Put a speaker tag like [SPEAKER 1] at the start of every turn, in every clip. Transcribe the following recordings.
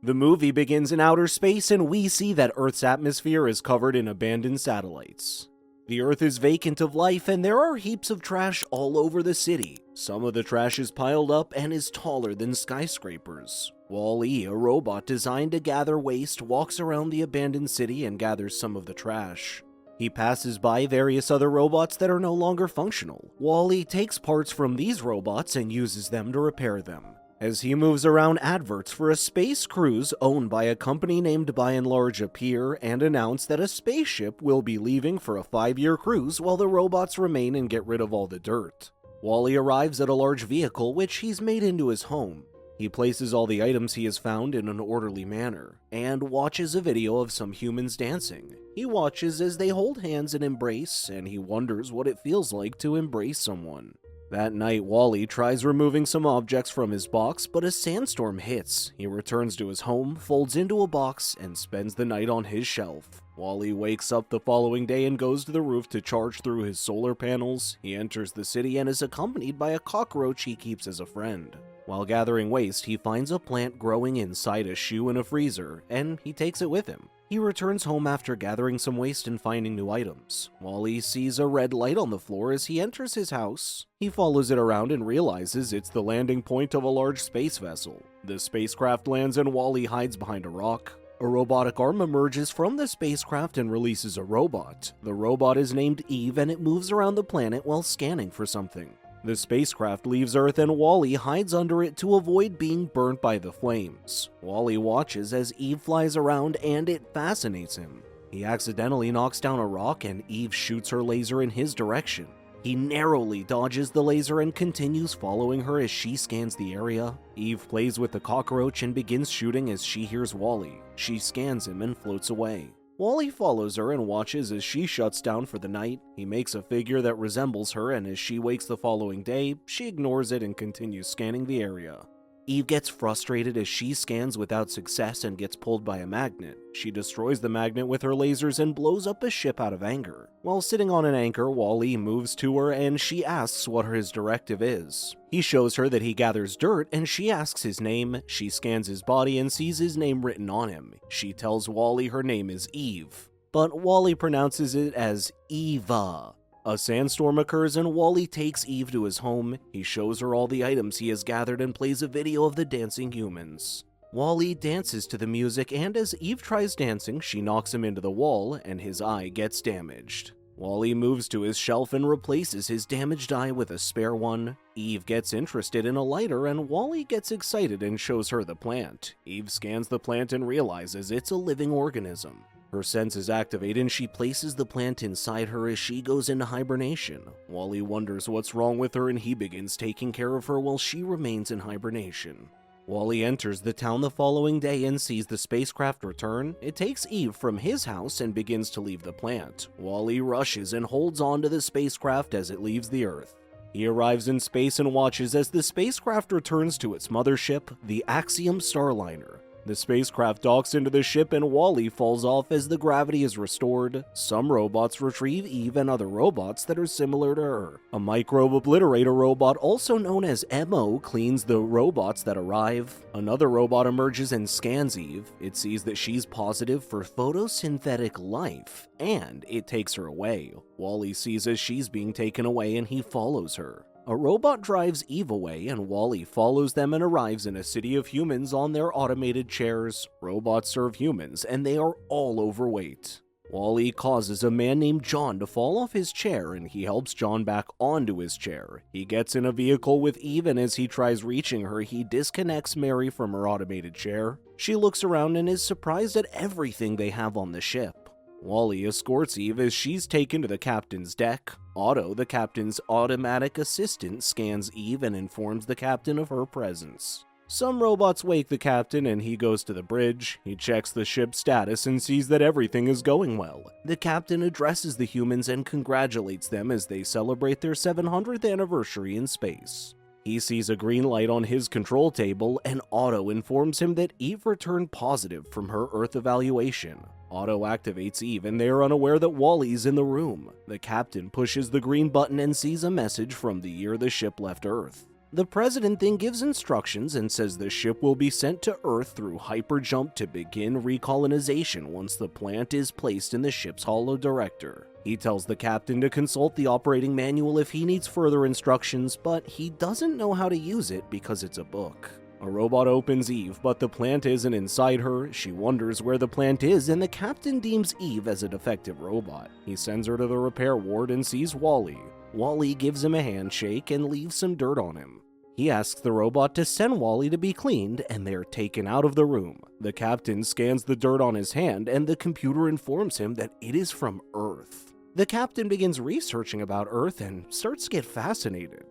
[SPEAKER 1] The movie begins in outer space and we see that Earth's atmosphere is covered in abandoned satellites. The Earth is vacant of life and there are heaps of trash all over the city. Some of the trash is piled up and is taller than skyscrapers. Wall-E, a robot designed to gather waste, walks around the abandoned city and gathers some of the trash. He passes by various other robots that are no longer functional. Wall-E takes parts from these robots and uses them to repair them. As he moves around, adverts for a space cruise owned by a company named By and Large appear and announce that a spaceship will be leaving for a 5-year cruise while the robots remain and get rid of all the dirt. Wall-E arrives at a large vehicle which he's made into his home. He places all the items he has found in an orderly manner, and watches a video of some humans dancing. He watches as they hold hands and embrace, and he wonders what it feels like to embrace someone. That night, Wall-E tries removing some objects from his box, but a sandstorm hits. He returns to his home, folds into a box, and spends the night on his shelf. Wall-E wakes up the following day and goes to the roof to charge through his solar panels. He enters the city and is accompanied by a cockroach he keeps as a friend. While gathering waste, he finds a plant growing inside a shoe in a freezer, and he takes it with him. He returns home after gathering some waste and finding new items. Wall-E sees a red light on the floor as he enters his house. He follows it around and realizes it's the landing point of a large space vessel. The spacecraft lands and Wall-E hides behind a rock. A robotic arm emerges from the spacecraft and releases a robot. The robot is named Eve and it moves around the planet while scanning for something. The spacecraft leaves Earth and Wall-E hides under it to avoid being burnt by the flames. Wall-E watches as Eve flies around and it fascinates him. He accidentally knocks down a rock and Eve shoots her laser in his direction. He narrowly dodges the laser and continues following her as she scans the area. Eve plays with the cockroach and begins shooting as she hears Wall-E. She scans him and floats away. Wall-E follows her and watches as she shuts down for the night. He makes a figure that resembles her, and as she wakes the following day, she ignores it and continues scanning the area. Eve gets frustrated as she scans without success and gets pulled by a magnet. She destroys the magnet with her lasers and blows up a ship out of anger. While sitting on an anchor, Wall-E moves to her and she asks what his directive is. He shows her that he gathers dirt and she asks his name. She scans his body and sees his name written on him. She tells Wall-E her name is Eve, but Wall-E pronounces it as Eva. A sandstorm occurs and Wall-E takes Eve to his home. He shows her all the items he has gathered and plays a video of the dancing humans. Wall-E dances to the music and as Eve tries dancing, she knocks him into the wall and his eye gets damaged. Wall-E moves to his shelf and replaces his damaged eye with a spare one. Eve gets interested in a lighter and Wall-E gets excited and shows her the plant. Eve scans the plant and realizes it's a living organism. Her senses activate and she places the plant inside her as she goes into hibernation. Wall-E wonders what's wrong with her and he begins taking care of her while she remains in hibernation. Wall-E enters the town the following day and sees the spacecraft return. It takes Eve from his house and begins to leave the plant. Wall-E rushes and holds on to the spacecraft as it leaves the Earth. He arrives in space and watches as the spacecraft returns to its mothership, the Axiom Starliner. The spacecraft docks into the ship and Wall-E falls off as the gravity is restored. Some robots retrieve Eve and other robots that are similar to her. A microbe obliterator robot, also known as MO, cleans the robots that arrive. Another robot emerges and scans Eve. It sees that she's positive for photosynthetic life, and it takes her away. Wall-E sees as she's being taken away and he follows her. A robot drives Eve away and Wall-E follows them and arrives in a city of humans on their automated chairs. Robots serve humans and they are all overweight. Wall-E causes a man named John to fall off his chair and he helps John back onto his chair. He gets in a vehicle with Eve and as he tries reaching her, he disconnects Mary from her automated chair. She looks around and is surprised at everything they have on the ship. Wall-E escorts Eve as she's taken to the captain's deck. Otto, the captain's automatic assistant, scans Eve and informs the captain of her presence. Some robots wake the captain and he goes to the bridge. He checks the ship's status and sees that everything is going well. The captain addresses the humans and congratulates them as they celebrate their 700th anniversary in space. He sees a green light on his control table and Otto informs him that Eve returned positive from her Earth evaluation. Otto activates Eve and they are unaware that Wall-E's in the room. The captain pushes the green button and sees a message from the year the ship left Earth. The president then gives instructions and says the ship will be sent to Earth through hyperjump to begin recolonization once the plant is placed in the ship's holodirector. He tells the captain to consult the operating manual if he needs further instructions, but he doesn't know how to use it because it's a book. A robot opens Eve, but the plant isn't inside her. She wonders where the plant is, and the captain deems Eve as a defective robot. He sends her to the repair ward and sees Wally. Wally gives him a handshake and leaves some dirt on him. He asks the robot to send Wally to be cleaned, and they are taken out of the room. The captain scans the dirt on his hand, and the computer informs him that it is from Earth. The captain begins researching about Earth and starts to get fascinated.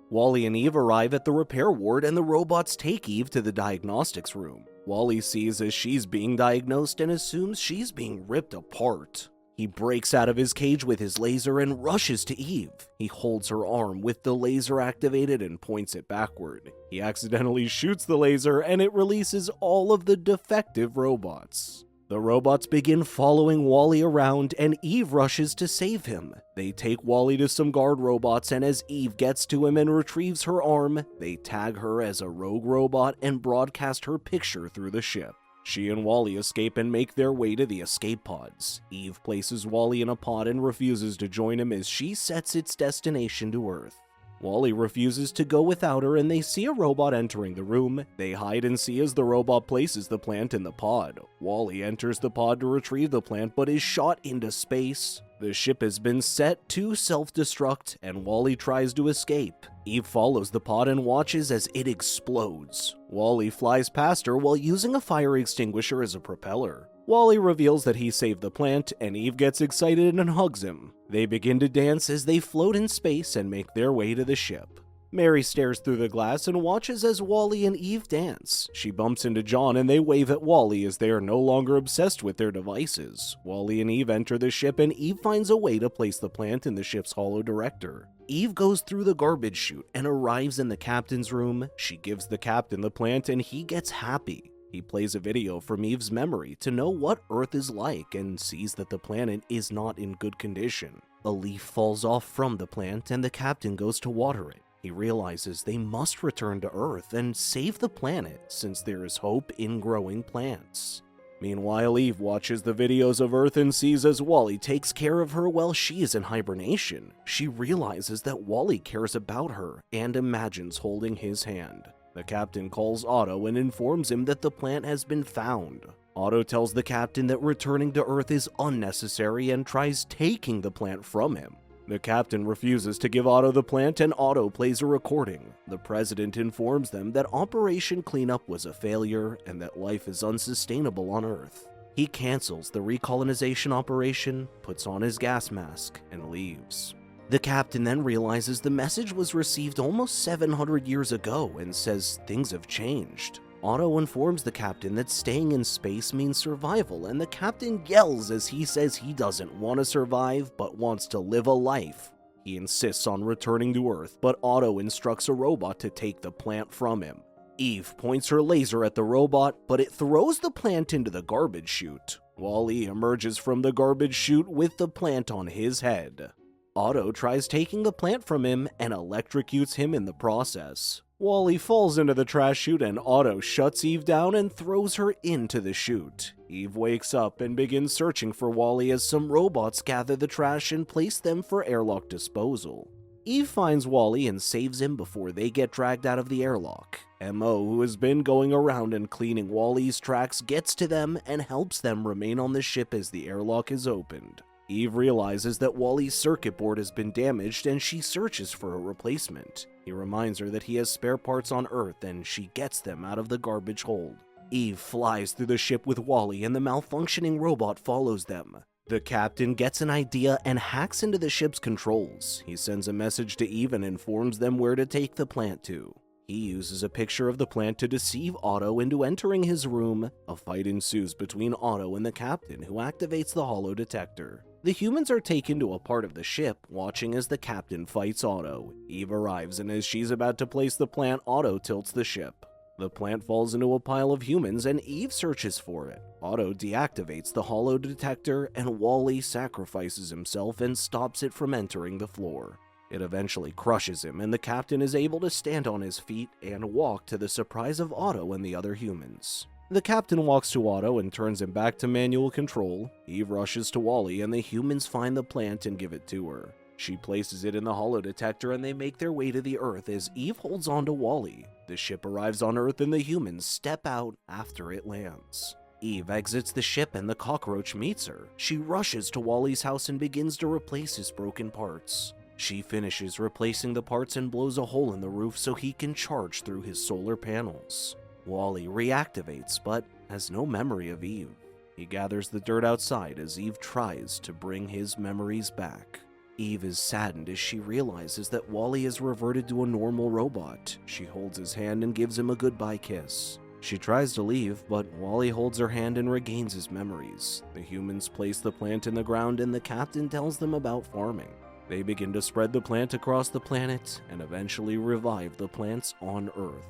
[SPEAKER 1] Wally and Eve arrive at the repair ward, and the robots take Eve to the diagnostics room. Wally sees as she's being diagnosed and assumes she's being ripped apart. He breaks out of his cage with his laser and rushes to Eve. He holds her arm with the laser activated and points it backward. He accidentally shoots the laser, and it releases all of the defective robots. The robots begin following Wally around, and Eve rushes to save him. They take Wally to some guard robots, and as Eve gets to him and retrieves her arm, they tag her as a rogue robot and broadcast her picture through the ship. She and Wally escape and make their way to the escape pods. Eve places Wally in a pod and refuses to join him as she sets its destination to Earth. Wally refuses to go without her, and they see a robot entering the room. They hide and see as the robot places the plant in the pod. Wally enters the pod to retrieve the plant, but is shot into space. The ship has been set to self-destruct, and Wally tries to escape. Eve follows the pod and watches as it explodes. Wally flies past her while using a fire extinguisher as a propeller. Wally reveals that he saved the plant, and Eve gets excited and hugs him. They begin to dance as they float in space and make their way to the ship. Mary stares through the glass and watches as Wally and Eve dance. She bumps into John and they wave at Wally as they are no longer obsessed with their devices. Wally and Eve enter the ship, and Eve finds a way to place the plant in the ship's holodirector. Eve goes through the garbage chute and arrives in the captain's room. She gives the captain the plant and he gets happy. He plays a video from Eve's memory to know what Earth is like and sees that the planet is not in good condition. A leaf falls off from the plant and the captain goes to water it. He realizes they must return to Earth and save the planet since there is hope in growing plants. Meanwhile, Eve watches the videos of Earth and sees as Wally takes care of her while she is in hibernation. She realizes that Wally cares about her and imagines holding his hand. The captain calls Otto and informs him that the plant has been found. Otto tells the captain that returning to Earth is unnecessary and tries taking the plant from him. The captain refuses to give Otto the plant, and Otto plays a recording. The president informs them that Operation Cleanup was a failure and that life is unsustainable on Earth. He cancels the recolonization operation, puts on his gas mask, and leaves. The captain then realizes the message was received almost 700 years ago and says things have changed. Otto informs the captain that staying in space means survival, and the captain yells as he says he doesn't want to survive but wants to live a life. He insists on returning to Earth, but Otto instructs a robot to take the plant from him. Eve points her laser at the robot, but it throws the plant into the garbage chute. Wally emerges from the garbage chute with the plant on his head. Otto tries taking the plant from him and electrocutes him in the process. Wally falls into the trash chute and Otto shuts Eve down and throws her into the chute. Eve wakes up and begins searching for Wally as some robots gather the trash and place them for airlock disposal. Eve finds Wally and saves him before they get dragged out of the airlock. M.O., who has been going around and cleaning Wally's tracks, gets to them and helps them remain on the ship as the airlock is opened. Eve realizes that Wally's circuit board has been damaged and she searches for a replacement. He reminds her that he has spare parts on Earth and she gets them out of the garbage hold. Eve flies through the ship with Wally and the malfunctioning robot follows them. The captain gets an idea and hacks into the ship's controls. He sends a message to Eve and informs them where to take the plant to. He uses a picture of the plant to deceive Otto into entering his room. A fight ensues between Otto and the captain, who activates the holodetector. The humans are taken to a part of the ship, watching as the captain fights Otto. Eve arrives, and as she's about to place the plant, Otto tilts the ship. The plant falls into a pile of humans, and Eve searches for it. Otto deactivates the holodetector, and Wally sacrifices himself and stops it from entering the floor. It eventually crushes him, and the captain is able to stand on his feet and walk, to the surprise of Otto and the other humans. The captain walks to Otto and turns him back to manual control. Eve rushes to Wally, and the humans find the plant and give it to her. She places it in the holodetector, and they make their way to the Earth as Eve holds on to Wally. The ship arrives on Earth, and the humans step out after it lands. Eve exits the ship, and the cockroach meets her. She rushes to Wally's house and begins to replace his broken parts. She finishes replacing the parts and blows a hole in the roof so he can charge through his solar panels. Wally reactivates, but has no memory of Eve. He gathers the dirt outside as Eve tries to bring his memories back. Eve is saddened as she realizes that Wally has reverted to a normal robot. She holds his hand and gives him a goodbye kiss. She tries to leave, but Wally holds her hand and regains his memories. The humans place the plant in the ground, and the captain tells them about farming. They begin to spread the plant across the planet and eventually revive the plants on Earth.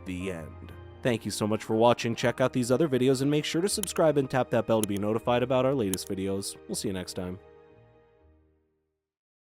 [SPEAKER 1] The end. Thank you so much for watching. Check out these other videos and make sure to subscribe and tap that bell to be notified about our latest videos. We'll see you next time.